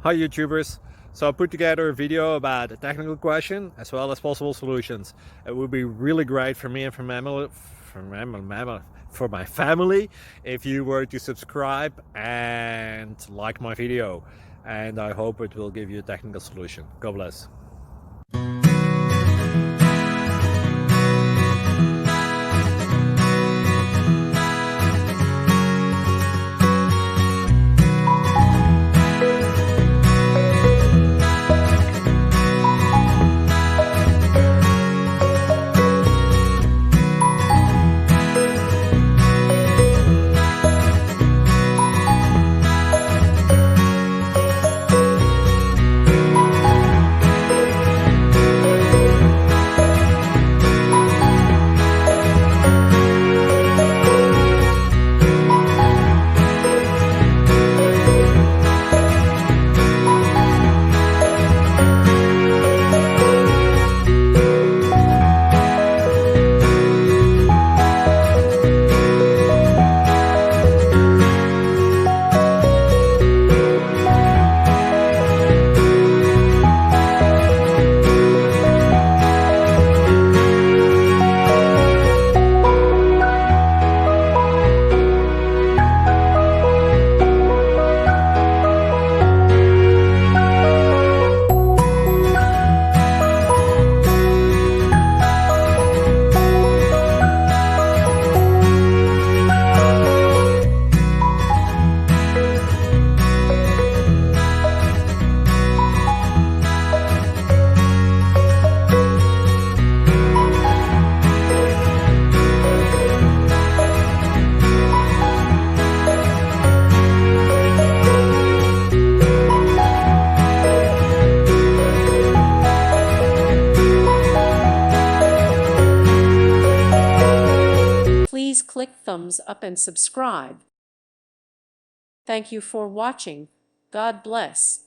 Hi YouTubers! So I put together a video about a technical question as well as possible solutions. It would be really great for me and for my family if you were to subscribe and like my video, and I hope it will give you a technical solution. God bless. Please click thumbs up and subscribe. Thank you for watching. God bless.